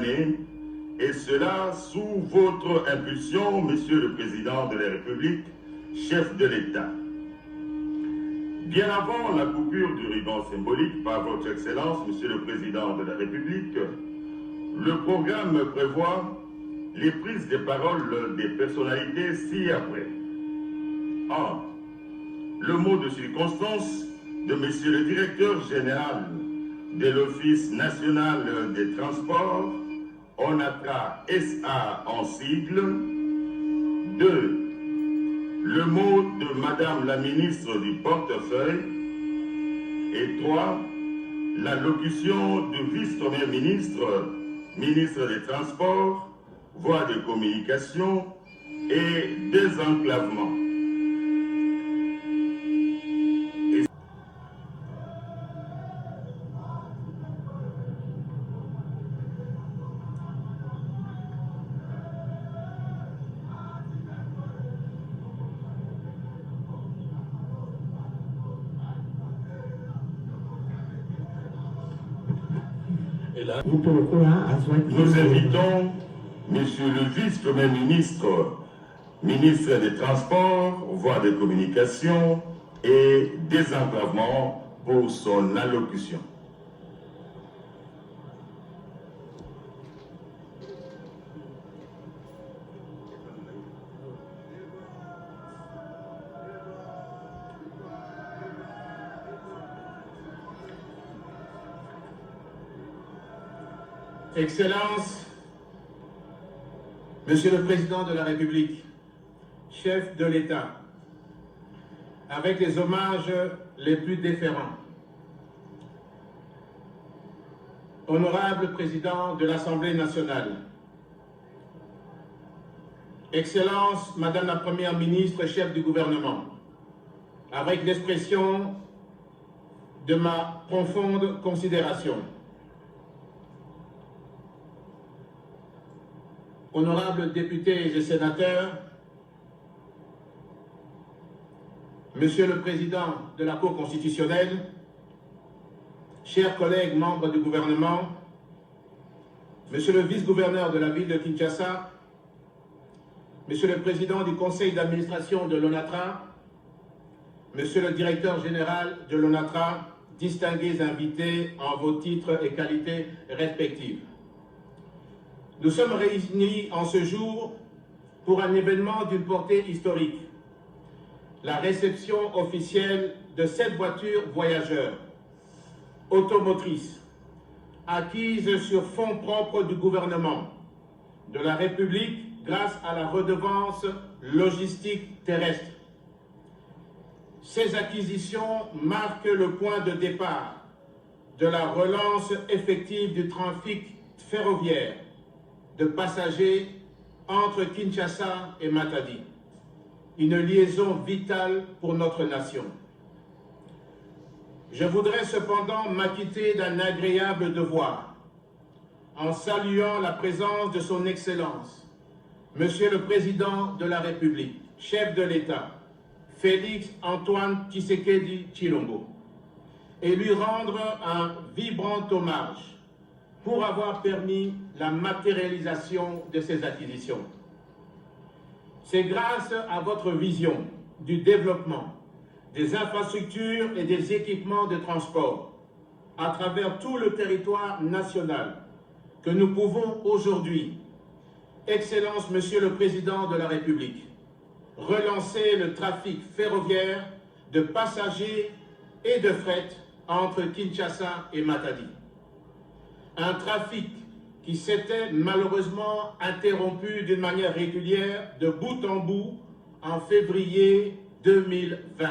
années, et cela sous votre impulsion, Monsieur le Président de la République, chef de l'État. Bien avant la coupure du ruban symbolique par votre Excellence, Monsieur le Président de la République, le programme prévoit les prises de parole des personnalités ci-après. 1. Le mot de circonstance de Monsieur le Directeur général de l'Office national des transports, ONATRA SA en sigle. 2. Le mot de Madame la ministre du Portefeuille. Et 3. L'allocution du vice-premier ministre, ministre des Transports, voies de communication et désenclavement. Nous invitons Monsieur le vice-premier ministre, ministre des Transports, voies de communication et désenclavement pour son allocution. Excellences, Monsieur le Président de la République, chef de l'État, avec les hommages les plus déférents, honorable Président de l'Assemblée nationale, Excellence, Madame la Première ministre, chef du gouvernement, avec l'expression de ma profonde considération, honorables députés et sénateurs, Monsieur le Président de la Cour constitutionnelle, chers collègues membres du gouvernement, Monsieur le vice-gouverneur de la ville de Kinshasa, Monsieur le Président du Conseil d'administration de l'ONATRA, Monsieur le Directeur général de l'ONATRA, distingués invités en vos titres et qualités respectives. Nous sommes réunis en ce jour pour un événement d'une portée historique, la réception officielle de 7 voitures voyageurs automotrices acquises sur fonds propres du gouvernement de la République grâce à la redevance logistique terrestre. Ces acquisitions marquent le point de départ de la relance effective du trafic ferroviaire de passagers entre Kinshasa et Matadi, une liaison vitale pour notre nation. Je voudrais cependant m'acquitter d'un agréable devoir en saluant la présence de son Excellence, Monsieur le Président de la République, chef de l'État, Félix Antoine Tshisekedi Tshilombo, et lui rendre un vibrant hommage pour avoir permis la matérialisation de ces acquisitions. C'est grâce à votre vision du développement des infrastructures et des équipements de transport à travers tout le territoire national que nous pouvons aujourd'hui, Excellence Monsieur le Président de la République, relancer le trafic ferroviaire de passagers et de fret entre Kinshasa et Matadi. Un trafic qui s'était malheureusement interrompu d'une manière régulière de bout en bout en février 2020.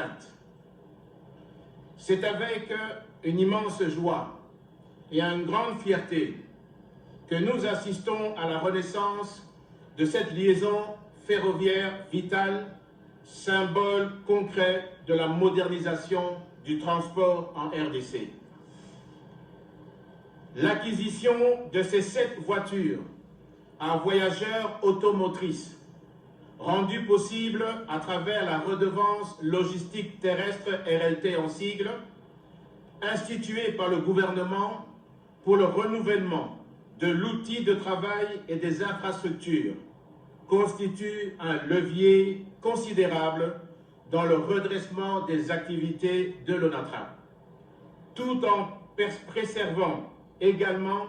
C'est avec une immense joie et une grande fierté que nous assistons à la renaissance de cette liaison ferroviaire vitale, symbole concret de la modernisation du transport en RDC. L'acquisition de ces 7 voitures à voyageurs automotrices, rendue possible à travers la redevance logistique terrestre RLT en sigle, instituée par le gouvernement pour le renouvellement de l'outil de travail et des infrastructures constitue un levier considérable dans le redressement des activités de l'ONATRA, tout en préservant également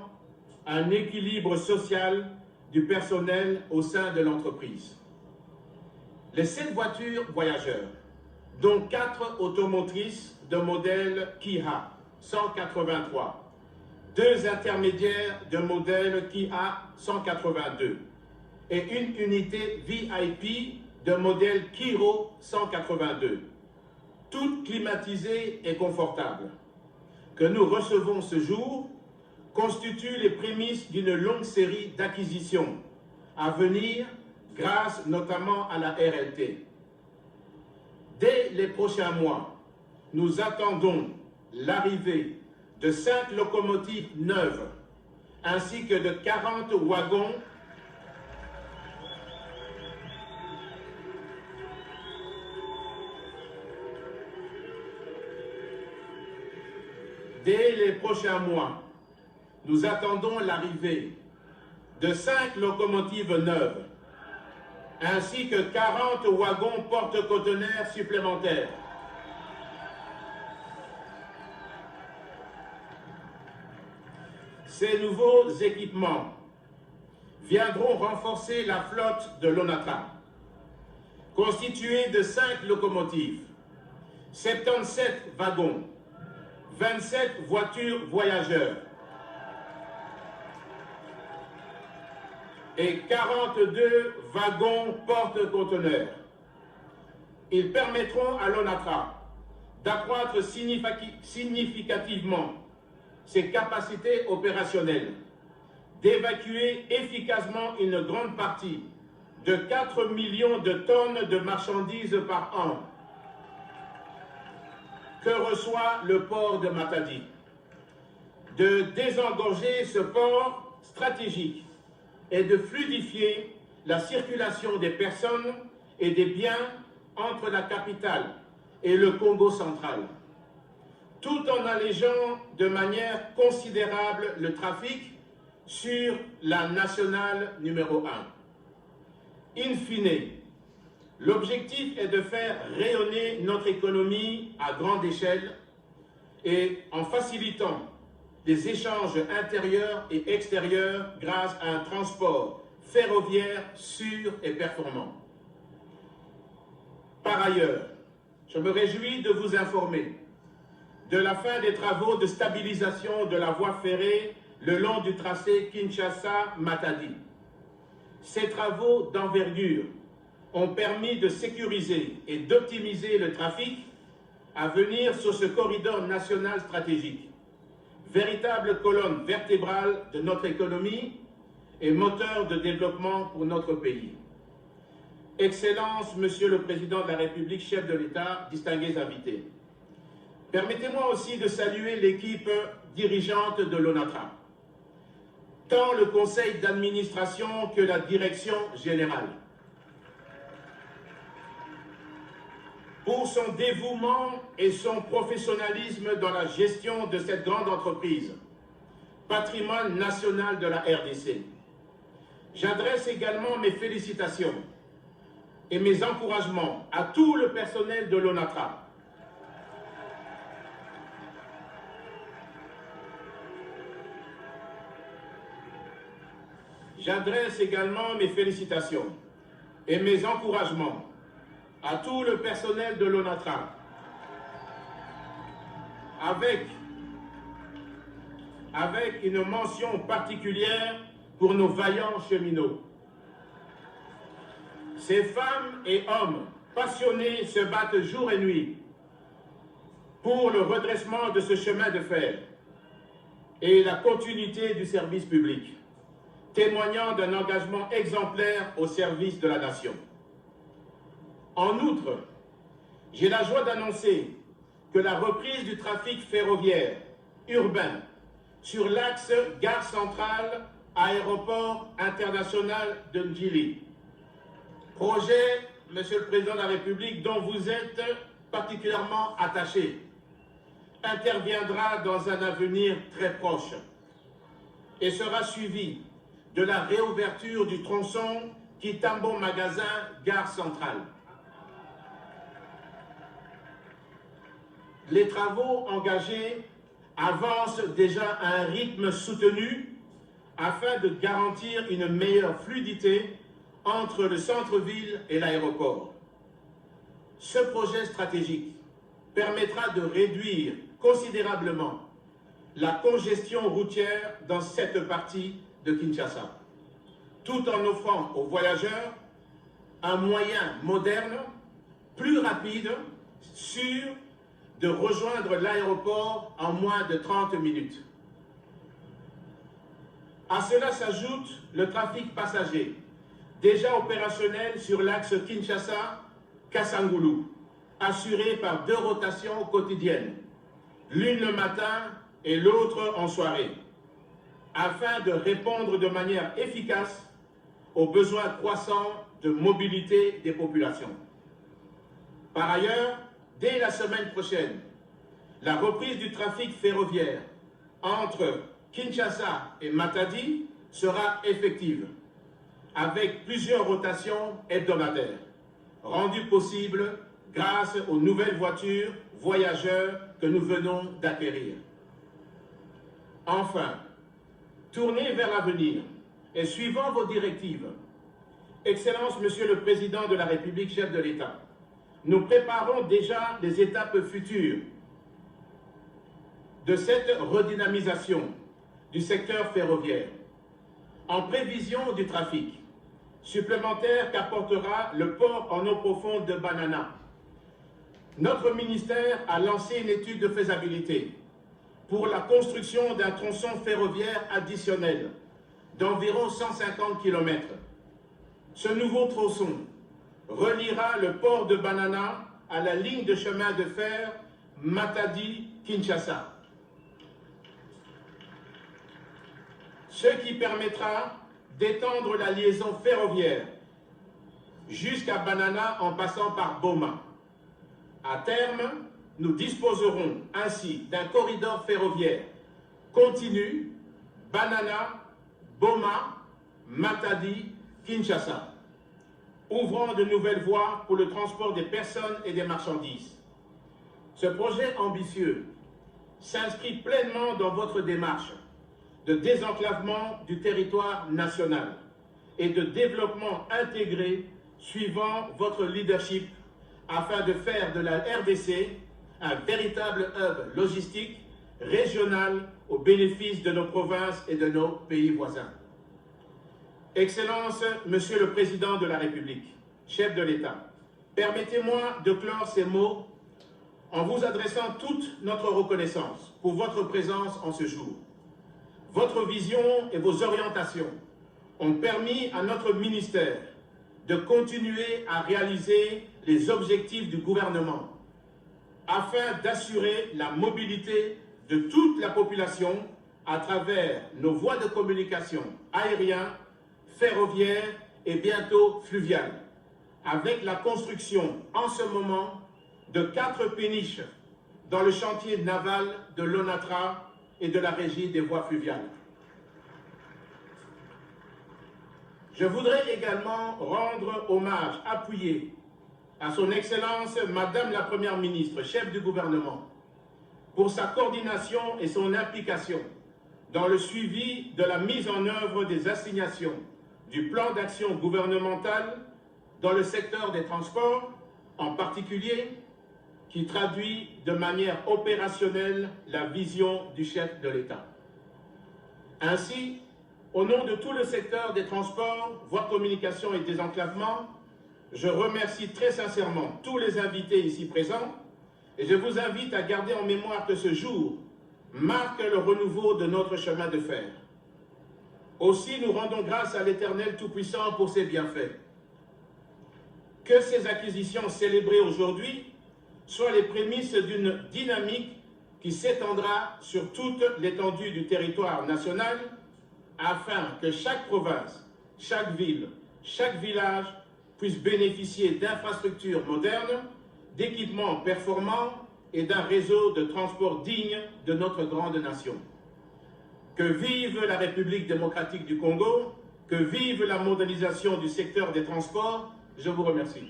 un équilibre social du personnel au sein de l'entreprise. Les 7 voitures voyageurs, dont 4 automotrices de modèle Kia 183, 2 intermédiaires de modèle Kia 182 et une unité VIP de modèle Kiro 182, toutes climatisées et confortables, que nous recevons ce jour, constituent les prémices d'une longue série d'acquisitions à venir grâce notamment à la RLT. Dès les prochains mois, nous attendons l'arrivée de 5 locomotives neuves ainsi que de 40 wagons Dès les prochains mois, nous attendons l'arrivée de 5 locomotives neuves, ainsi que 40 wagons porte-conteneurs supplémentaires. Ces nouveaux équipements viendront renforcer la flotte de l'ONATRA, constituée de 5 locomotives, 77 wagons, 27 voitures voyageurs et 42 wagons porte-conteneurs. Ils permettront à l'ONATRA d'accroître significativement ses capacités opérationnelles, d'évacuer efficacement une grande partie de 4 millions de tonnes de marchandises par an que reçoit le port de Matadi, de désengorger ce port stratégique et de fluidifier la circulation des personnes et des biens entre la capitale et le Congo central, tout en allégeant de manière considérable le trafic sur la nationale numéro 1. In fine, l'objectif est de faire rayonner notre économie à grande échelle et en facilitant les échanges intérieurs et extérieurs grâce à un transport ferroviaire sûr et performant. Par ailleurs, je me réjouis de vous informer de la fin des travaux de stabilisation de la voie ferrée le long du tracé Kinshasa-Matadi. Ces travaux d'envergure ont permis de sécuriser et d'optimiser le trafic à venir sur ce corridor national stratégique, véritable colonne vertébrale de notre économie et moteur de développement pour notre pays. Excellences, Monsieur le Président de la République, chef de l'État, distingués invités. Permettez-moi aussi de saluer l'équipe dirigeante de l'ONATRA, tant le conseil d'administration que la direction générale, pour son dévouement et son professionnalisme dans la gestion de cette grande entreprise, patrimoine national de la RDC. J'adresse également mes félicitations et mes encouragements à tout le personnel de l'ONATRA. J'adresse également mes félicitations et mes encouragements à tout le personnel de l'ONATRA, avec une mention particulière pour nos vaillants cheminots. Ces femmes et hommes passionnés se battent jour et nuit pour le redressement de ce chemin de fer et la continuité du service public, témoignant d'un engagement exemplaire au service de la nation. En outre, j'ai la joie d'annoncer que la reprise du trafic ferroviaire urbain sur l'axe gare centrale aéroport international de Ndjili, projet, Monsieur le Président de la République, dont vous êtes particulièrement attaché, interviendra dans un avenir très proche. et sera suivi de la réouverture du tronçon Kitambo-Magasin-Gare Centrale. Les travaux engagés avancent déjà à un rythme soutenu afin de garantir une meilleure fluidité entre le centre-ville et l'aéroport. Ce projet stratégique permettra de réduire considérablement la congestion routière dans cette partie de Kinshasa, tout en offrant aux voyageurs un moyen moderne, plus rapide, sûr, de rejoindre l'aéroport en moins de 30 minutes. À cela s'ajoute le trafic passager, déjà opérationnel sur l'axe Kinshasa-Kassangulu, assuré par 2 rotations quotidiennes, l'une le matin et l'autre en soirée, afin de répondre de manière efficace aux besoins croissants de mobilité des populations. Par ailleurs, dès la semaine prochaine, la reprise du trafic ferroviaire entre Kinshasa et Matadi sera effective, avec plusieurs rotations hebdomadaires, rendues possibles grâce aux nouvelles voitures voyageurs que nous venons d'acquérir. Enfin, tournés vers l'avenir et suivant vos directives, Excellence, Monsieur le Président de la République, chef de l'État, nous préparons déjà les étapes futures de cette redynamisation du secteur ferroviaire, en prévision du trafic supplémentaire qu'apportera le port en eau profonde de Banana. Notre ministère a lancé une étude de faisabilité pour la construction d'un tronçon ferroviaire additionnel d'environ 150 km. Ce nouveau tronçon reliera le port de Banana à la ligne de chemin de fer Matadi-Kinshasa, ce qui permettra d'étendre la liaison ferroviaire jusqu'à Banana en passant par Boma. À terme, nous disposerons ainsi d'un corridor ferroviaire continu Banana, Boma, Matadi, Kinshasa, ouvrant de nouvelles voies pour le transport des personnes et des marchandises. Ce projet ambitieux s'inscrit pleinement dans votre démarche de désenclavement du territoire national et de développement intégré suivant votre leadership afin de faire de la RDC un véritable hub logistique régional au bénéfice de nos provinces et de nos pays voisins. Excellence, Monsieur le Président de la République, chef de l'État, permettez-moi de clore ces mots en vous adressant toute notre reconnaissance pour votre présence en ce jour. Votre vision et vos orientations ont permis à notre ministère de continuer à réaliser les objectifs du gouvernement afin d'assurer la mobilité de toute la population à travers nos voies de communication aériennes, ferroviaires et bientôt fluviales, avec la construction en ce moment de 4 péniches dans le chantier naval de l'ONATRA et de la Régie des voies fluviales. Je voudrais également rendre hommage appuyé à son Excellence Madame la Première ministre, chef du gouvernement, pour sa coordination et son implication dans le suivi de la mise en œuvre des assignations du plan d'action gouvernemental dans le secteur des transports, en particulier, qui traduit de manière opérationnelle la vision du chef de l'État. Ainsi, au nom de tout le secteur des transports, voies de communication et désenclavement, je remercie très sincèrement tous les invités ici présents et je vous invite à garder en mémoire que ce jour marque le renouveau de notre chemin de fer. Aussi, nous rendons grâce à l'Éternel Tout-Puissant pour ses bienfaits. Que ces acquisitions célébrées aujourd'hui soient les prémices d'une dynamique qui s'étendra sur toute l'étendue du territoire national afin que chaque province, chaque ville, chaque village puisse bénéficier d'infrastructures modernes, d'équipements performants et d'un réseau de transport digne de notre grande nation. Que vive la République démocratique du Congo, que vive la modernisation du secteur des transports. Je vous remercie.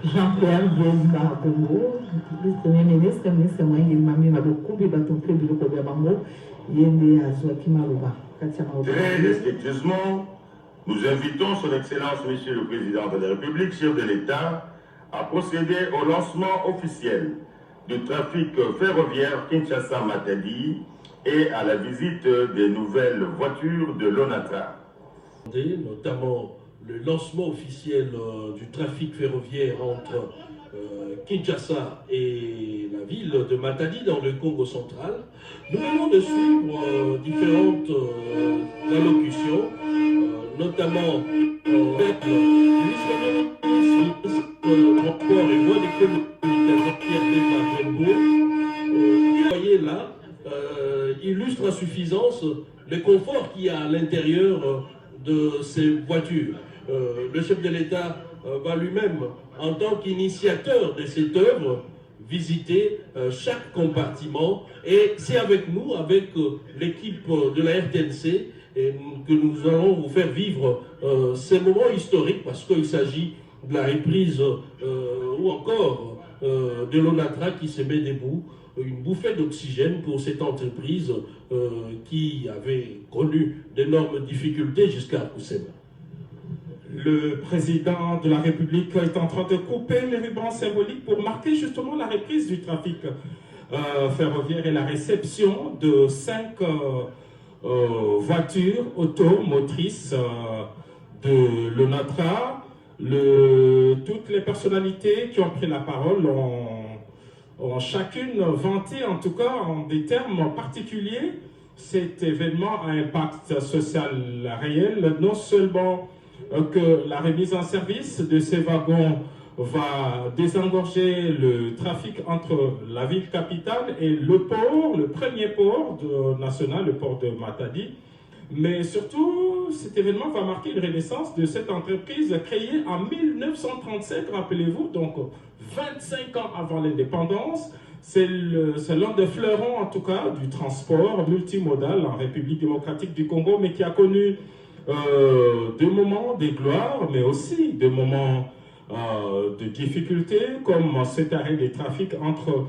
Jean-Pierre Bielma Congo, vice-premier ministre, ministre Mwengi Mami Mabokubi Batonke Biloko Biabango, Yende Azouaki Maruba. Très respectueusement, nous invitons son Excellence, Monsieur le Président de la République, chef de l'État, à procéder au lancement officiel du trafic ferroviaire Kinshasa-Matadi et à la visite des nouvelles voitures de l'ONATRA. Notamment le lancement officiel du trafic ferroviaire entre Kinshasa et la ville de Matadi dans le Congo central. Nous venons de suivre différentes allocutions, notamment avec le ministre des Transports et Voies des Communications, Pierre Vous voyez là, illustre à suffisance le confort qu'il y a à l'intérieur de ces voitures. Le chef de l'État va lui-même, en tant qu'initiateur de cette œuvre, visiter chaque compartiment. Et c'est avec nous, avec l'équipe de la RTNC, que nous allons vous faire vivre ces moments historiques, parce qu'il s'agit de la reprise ou encore de l'ONATRA qui se met debout, une bouffée d'oxygène pour cette entreprise qui avait connu d'énormes difficultés jusqu'à Kousséma. Le président de la République est en train de couper les rubans symboliques pour marquer justement la reprise du trafic ferroviaire et la réception de 5 voitures automotrices de l'ONATRA. Toutes les personnalités qui ont pris la parole ont chacune vanté, en tout cas en des termes particuliers, cet événement à impact social réel, non seulement que la remise en service de ces wagons va désengorger le trafic entre la ville capitale et le port, le premier port national, le port de Matadi, mais surtout cet événement va marquer une renaissance de cette entreprise créée en 1937, rappelez-vous, donc 25 ans avant l'indépendance. C'est l'un des fleurons en tout cas du transport multimodal en République démocratique du Congo, mais qui a connu des moments de gloire, mais aussi des moments de difficulté, comme cet arrêt des trafics entre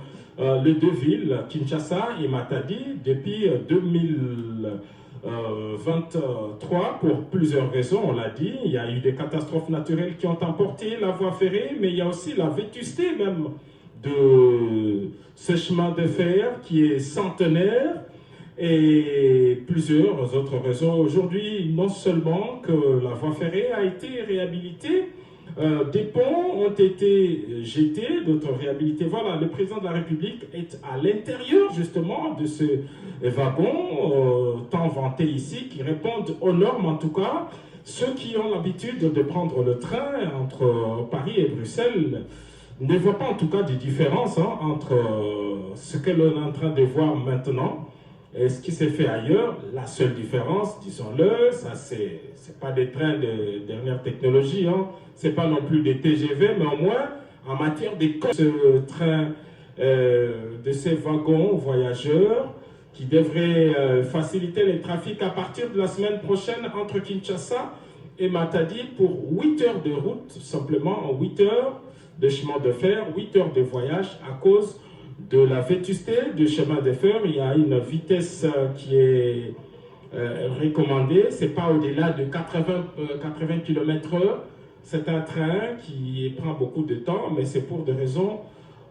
les deux villes, Kinshasa et Matadi, depuis 2023, pour plusieurs raisons, on l'a dit. Il y a eu des catastrophes naturelles qui ont emporté la voie ferrée, mais il y a aussi la vétusté même de ce chemin de fer qui est centenaire, et plusieurs autres raisons. Aujourd'hui, non seulement que la voie ferrée a été réhabilitée, des ponts ont été jetés, d'autres réhabilités. Voilà, le président de la République est à l'intérieur justement de ce wagon tant vanté ici, qui répondent aux normes en tout cas. Ceux qui ont l'habitude de prendre le train entre Paris et Bruxelles ne voient pas en tout cas de différence entre ce que l'on est en train de voir maintenant et ce qui s'est fait ailleurs. La seule différence, disons-le, ça c'est pas des trains de dernière technologie, c'est pas non plus des TGV, mais au moins en matière de ce train, de ces wagons voyageurs qui devraient faciliter les trafics à partir de la semaine prochaine entre Kinshasa et Matadi pour 8 heures de route, simplement 8 heures de chemin de fer, 8 heures de voyage à cause de la vétusté du chemin de fer. Il y a une vitesse qui est recommandée, c'est pas au-delà de 80 km/h. C'est un train qui prend beaucoup de temps, mais c'est pour des raisons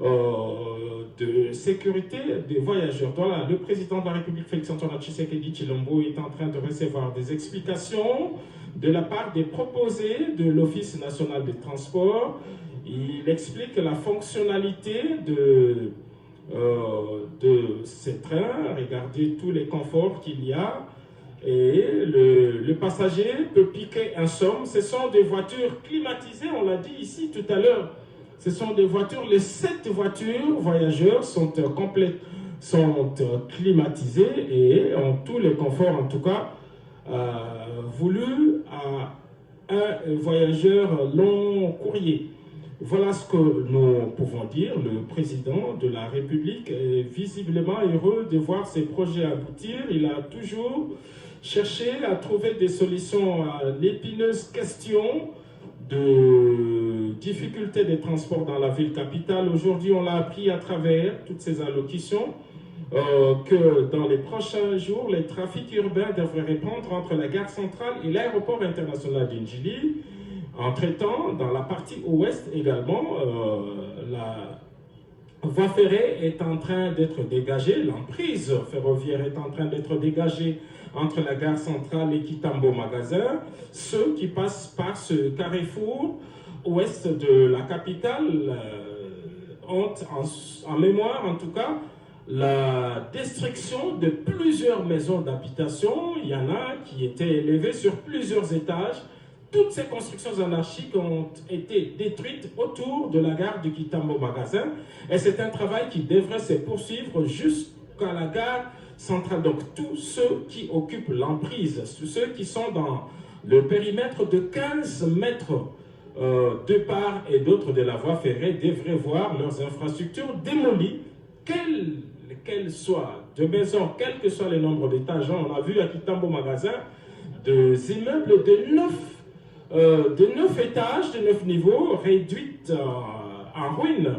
de sécurité des voyageurs. Voilà, le président de la République, Félix-Antoine Tshisekedi Tshilombo, est en train de recevoir des explications de la part des proposés de l'Office national des transports. Il explique la fonctionnalité de ces trains, regardez tous les conforts qu'il y a, et le passager peut piquer un somme. Ce sont des voitures climatisées, on l'a dit ici tout à l'heure. Ce sont des voitures, les 7 voitures voyageurs sont climatisées et ont tous les conforts, en tout cas, voulus à un voyageur long courrier. Voilà ce que nous pouvons dire. Le président de la République est visiblement heureux de voir ses projets aboutir. Il a toujours cherché à trouver des solutions à l'épineuse question de difficultés des transports dans la ville capitale. Aujourd'hui, on l'a appris à travers toutes ces allocutions que dans les prochains jours, les trafics urbains devraient répondre entre la gare centrale et l'aéroport international d'Indjili. Entre-temps, dans la partie ouest également, la voie ferrée est en train d'être dégagée, l'emprise ferroviaire est en train d'être dégagée entre la gare centrale et Kitambo Magasin. Ceux qui passent par ce carrefour ouest de la capitale ont en mémoire, en tout cas, la destruction de plusieurs maisons d'habitation. Il y en a qui étaient élevées sur plusieurs étages. Toutes ces constructions anarchiques ont été détruites autour de la gare de Kitambo Magasin. Et c'est un travail qui devrait se poursuivre jusqu'à la gare centrale. Donc tous ceux qui occupent l'emprise, tous ceux qui sont dans le périmètre de 15 mètres de part et d'autre de la voie ferrée devraient voir leurs infrastructures démolies, quelles soient de maisons, quel que soit le nombre d'étages. On a vu à Kitambo Magasin des immeubles de 9 étages, de 9 niveaux, réduites en ruine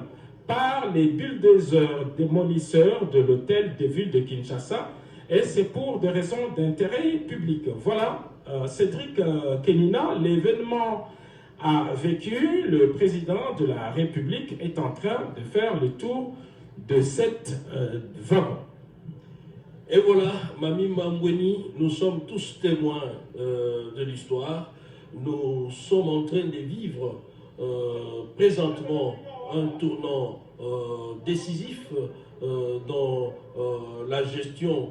par les bulldozers démolisseurs de l'hôtel de ville de Kinshasa, et c'est pour des raisons d'intérêt public. Voilà, Cédric Kenina, l'événement a vécu, le président de la République est en train de faire le tour de cette wagon. Et voilà, Mami Mambweni, nous sommes tous témoins de l'histoire. Nous sommes en train de vivre présentement un tournant décisif dans la gestion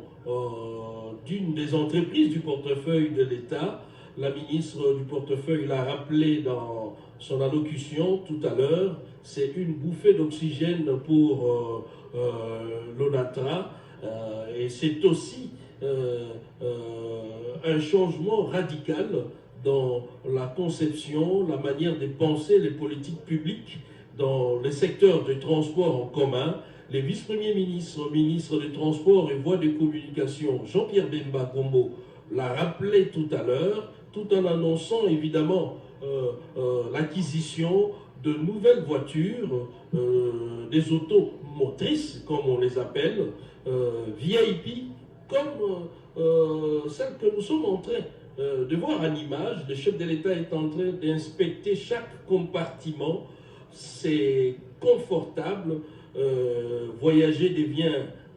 d'une des entreprises du portefeuille de l'État. La ministre du portefeuille l'a rappelé dans son allocution tout à l'heure. C'est une bouffée d'oxygène pour l'ONATRA et c'est aussi un changement radical dans la conception, la manière de penser les politiques publiques dans les secteurs de transport en commun. Les vice-premiers ministres, ministres des Transports et Voies de Communication, Jean-Pierre Bemba Gombo, l'a rappelé tout à l'heure, tout en annonçant évidemment l'acquisition de nouvelles voitures, des autos motrices, comme on les appelle, VIP, comme celles que nous sommes en train de voir en image. Le chef de l'État est en train d'inspecter chaque compartiment. C'est confortable. Voyager devient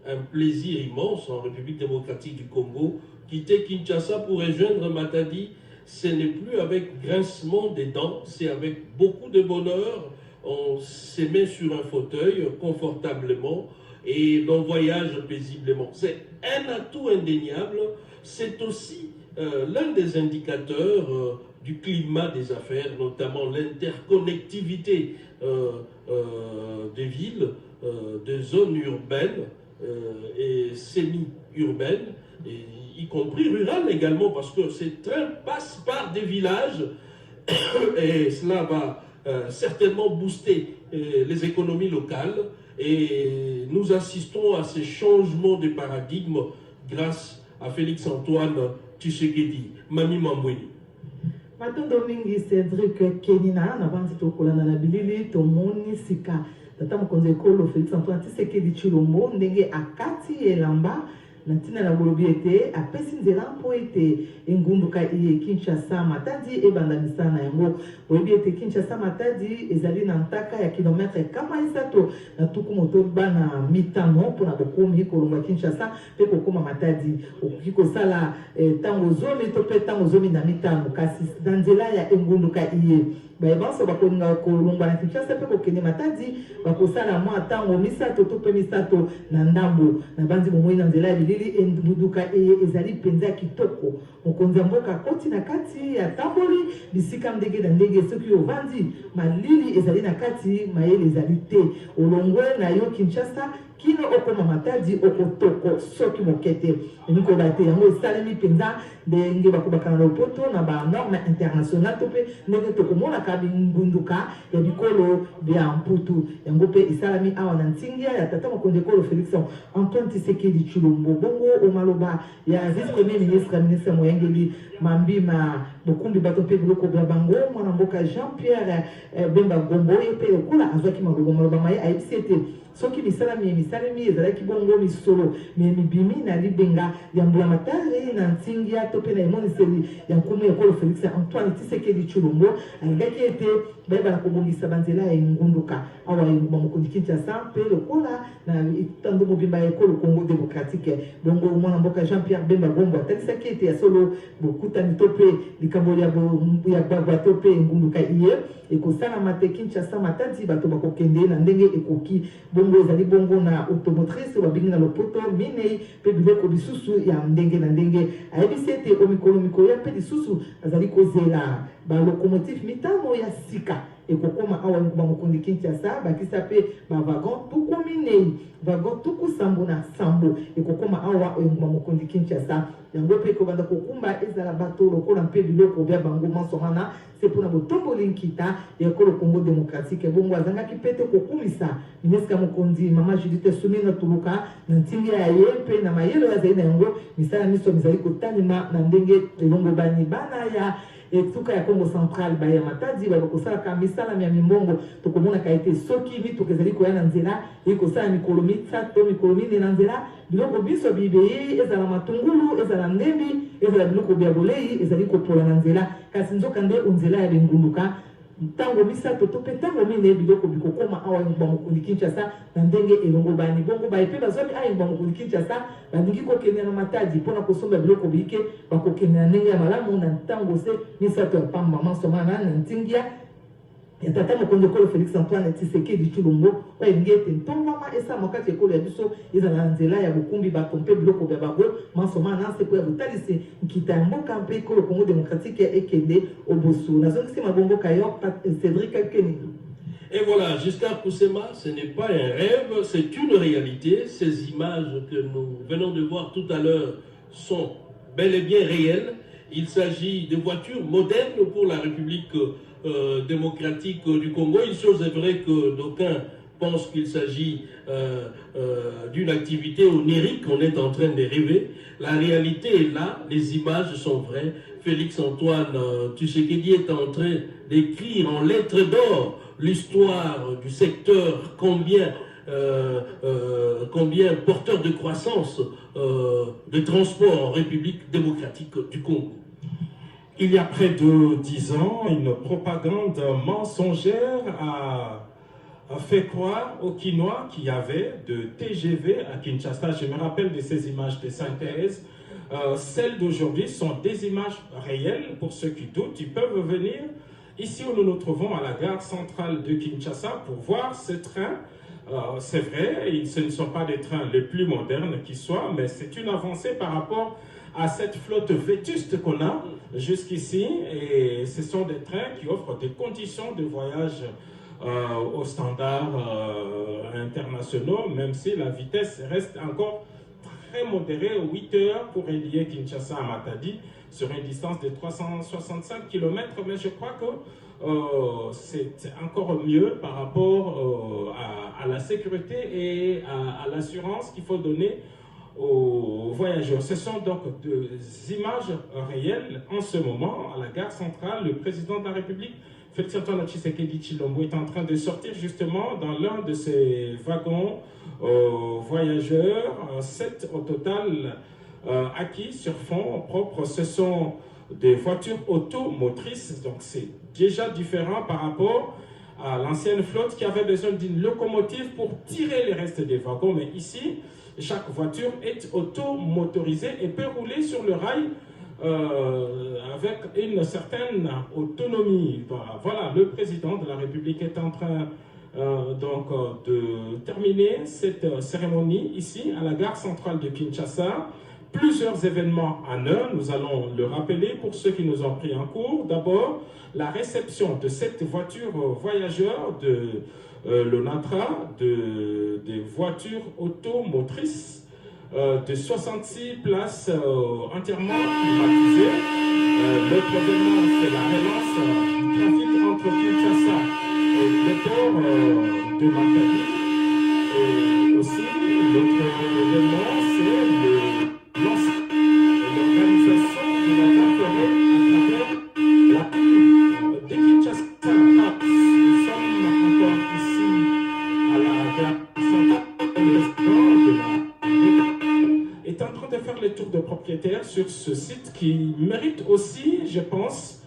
un plaisir immense en République démocratique du Congo. Quitter Kinshasa pour rejoindre Matadi, ce n'est plus avec grincement des dents, c'est avec beaucoup de bonheur. On se met sur un fauteuil confortablement et l'on voyage paisiblement. C'est un atout indéniable. C'est aussi l'un des indicateurs du climat des affaires, notamment l'interconnectivité des villes, des zones urbaines et semi-urbaines, y compris rurales également, parce que ces trains passent par des villages et cela va certainement booster les économies locales. Et nous assistons à ces changements de paradigme grâce à Félix-Antoine Tshisekedi. Mami Mambweni. Matondo mingi Cédric Kenina na banzi tokolana na bilili tomoni sika tata mokonzi ekolo Félix-Antoine Tshisekedi Tshilombo ndenge akati elamba na ntina na bolobi ete apesi nzela mpo ete engunduka ye Kinshasa Matadi ebanda misala yango boyebi ete Kinshasa Matadi ezali na ntaka ya kilometre kama isato na tuku moto bana mitano mpona bokomi kolonga Kinshasa mpe kokoma Matadi okoki kosala ntango zomi to mpe ntango zomi na mitano kasi na nzela ya engunduka ye bayebanso bakolinga kolongwa na Kinshasa mpe kokende Matadi bakosala mwa ntango misato to mpe misato na ndambo na banzi bomoi na nzela ya bilili engunduka ezali mpenza kitoko mokonzi ya mboka koti na kati ya tamboli bisika ndenge na ndenge soki ovandi malili ezali na kati mayele ezali te olongwe na yo Kinshasa kino okoma matadi okotoko soki mokete nikola te yango esalemi mpenza ndenge bakobakana lopoto na banorme international to mpe ndenge tokomonaka bingunduka ya bikolo bya mputu yango mpe esalami awa na ntingia ya tata mokonzi ekolo Félix Antoine Tshisekedi Tshilombo bongo omaloba ya vice premier ministre moyangeli mambima bokumbi bato mpe biloko bya bango mwana mboka Jean-Pierre Bemba Gombo ye mpe lokola azwaki maloba maye ayebisi ete soki misalemi ezalaki bongo misolo mibimi na libenga ya mbulamatari na ntingia to mpe na emoniseli ya nkumu ekolo Félix Antoine Tshisekedi Tshilombo alingaki ete bayebana kobongisa banzela ya ngunduka awa engumba mokonzi Kinshasa mpe lokola na tando mobimba ya ekolo Congo démocratique bongo mwana mboka Jean-Pierre Bemba Gombo atalisaki ete ya solo bokutani to mpe likambo ya gbagba to mpe ngunduka iye ekosalama te Kinshasa matadi bato bakokende na ndenge ekoki bongo ezali bongo na automotrice babingi na lopoto minei mpe biloko lisusu ya ndenge na ndenge ayebisi ete omikolo ya mpe lisusu azali kozela balocomotive mitano ya sika ekokoma awa ngumba mokonzi Kinshasa bakisa mpe bavagon tuku minei vagon tuku sambo na sambo ekokoma awa ngumba mokonzi Kinshasa yango mpe ekobanda kokumba ezala bato lokola mpe biloko bya bango mansomana se mpona botomboli nkita ya ekolo Congo démocratique bongo azangaki mpe te kokumisa ministre mokonzi mama Judith Suminwa Tuluka na ntingia ya ye mpe na mayelo azali na yango misala miso mizali kotalima na ndenge elongo bani bana ya etuka ya Congo Central baya matadi bakosalaka misala ya mimbongo tokomonaka ete soki mituka ezali koya na nzela ekosala mikolo misato mikolo mine na nzela biloko biso bibeye ezala matungulu ezala ndembi ezala biloko bya bolei ezali kopola na nzela kasi nzoka nde onzela ya benguluka ntango misato to mpe ntango mine biloko bikokoma awa ngumba mokonzi Kinshasa na ndenge elongo bani bongo baye mpe bazwami awa ngumba mokonzi Kinshasa bandingi kokende na matadi mpona kosomba biloko bike bakokende na ndenge ya malamu na ntango se misato ya pamba mansomana na ntingia ya tata mokonzi ekolo Félix Antoine Tshisekedi Tshilombo oyelingi ete ntongama esalama kati ekolo ya biso ezala na nzela ya bokumbi bato mpe biloko bya bango mansomana na nsepo ya botalisi nkita ya mboka mpe ekolo Congo démocratique ekende obosu nazongisi mabongo kayo Cédric Keni. Et voilà, Giscard Koussema, ce n'est pas un rêve, c'est une réalité. Ces images que nous venons de voir tout à l'heure sont bel et bien réelles. Il s'agit de voitures modernes pour la République démocratique du Congo. Une chose est vraie que d'aucuns pensent qu'il s'agit d'une activité onirique, on est en train de rêver. La réalité est là, les images sont vraies. Félix Antoine Tshisekedi est en train d'écrire en lettres d'or l'histoire du secteur combien porteur de croissance de transport en République démocratique du Congo. Il y a près de 10 ans, une propagande mensongère a fait croire aux Quinois qu'il y avait de TGV à Kinshasa. Je me rappelle de ces images de synthèse. Celles d'aujourd'hui sont des images réelles. Pour ceux qui doutent, ils peuvent venir ici où nous nous trouvons à la gare centrale de Kinshasa pour voir ce train. C'est vrai, ce ne sont pas des trains les plus modernes qui soient, mais c'est une avancée par rapport à cette flotte vétuste qu'on a jusqu'ici. Et ce sont des trains qui offrent des conditions de voyage aux standards internationaux, même si la vitesse reste encore très modérée, 8 heures pour relier Kinshasa à Matadi, sur une distance de 365 km. Mais je crois que c'est encore mieux par rapport à la sécurité et à l'assurance qu'il faut donner aux voyageurs. Ce sont donc des images réelles en ce moment à la gare centrale. Le président de la République, Félix Antoine Tshisekedi Tshilombo, est en train de sortir justement dans l'un de ces wagons voyageurs, 7 au total acquis sur fonds propres. Ce sont des voitures automotrices, donc c'est déjà différent par rapport à l'ancienne flotte qui avait besoin d'une locomotive pour tirer les restes des wagons. Mais ici, chaque voiture est automotorisée et peut rouler sur le rail avec une certaine autonomie. Voilà, le président de la République est en train de terminer cette cérémonie ici à la gare centrale de Kinshasa. plusieurs événements en un. Nous allons le rappeler pour ceux qui nous ont pris en cours. D'abord, la réception de cette voiture voyageur de l'ONATRA, des voitures automotrices de 66 places entièrement climatisées. L'autre événement, c'est la relance du trafic entre Kinshasa et le port de Matadi. Et aussi, l'autre événement, c'est l'organisation de la gare ferrée à travers la ville de Kinshasa. Nous sommes encore ici à la gare centrale. Le président de la est en train de faire le tour de propriétaires sur ce site qui mérite aussi, je pense,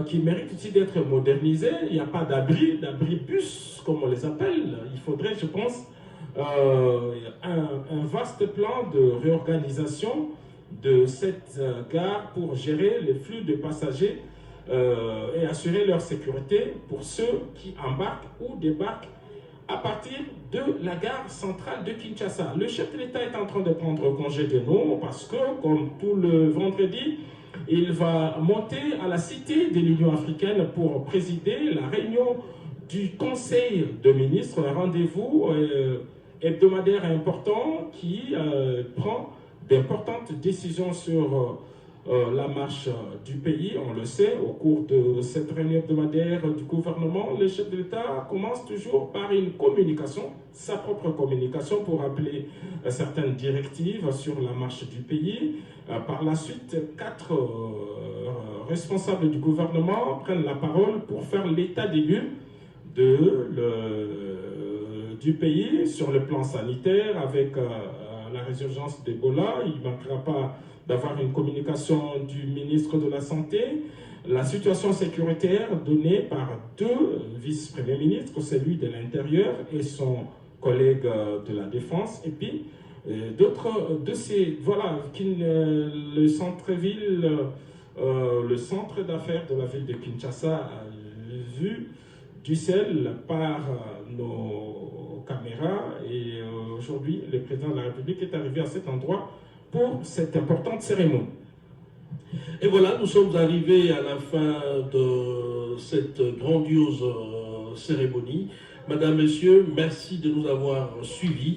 qui mérite aussi d'être modernisé. Il n'y a pas d'abri bus, comme on les appelle. Il faudrait, je pense, un vaste plan de réorganisation de cette gare pour gérer les flux de passagers et assurer leur sécurité pour ceux qui embarquent ou débarquent à partir de la gare centrale de Kinshasa. Le chef de l'État est en train de prendre congé de nous parce que, comme tout le vendredi, il va monter à la Cité de l'Union africaine pour présider la réunion du Conseil de ministres, un rendez-vous hebdomadaire important qui prend d'importantes décisions sur la marche du pays. On le sait, au cours de cette réunion hebdomadaire du gouvernement, le chef de l'État commence toujours par une communication, sa propre communication pour rappeler certaines directives sur la marche du pays. Par la suite, 4 responsables du gouvernement prennent la parole pour faire l'état des lieux du pays sur le plan sanitaire avec la résurgence d'Ebola. Il ne manquera pas d'avoir une communication du ministre de la Santé, la situation sécuritaire donnée par 2 vice-premiers ministres, celui de l'Intérieur et son collègue de la Défense, et puis d'autres de ces... Voilà, le centre-ville, le centre d'affaires de la ville de Kinshasa a vu du ciel par nos caméras, et aujourd'hui, le président de la République est arrivé à cet endroit pour cette importante cérémonie. Et voilà, nous sommes arrivés à la fin de cette grandiose cérémonie. Madame, Messieurs, merci de nous avoir suivis.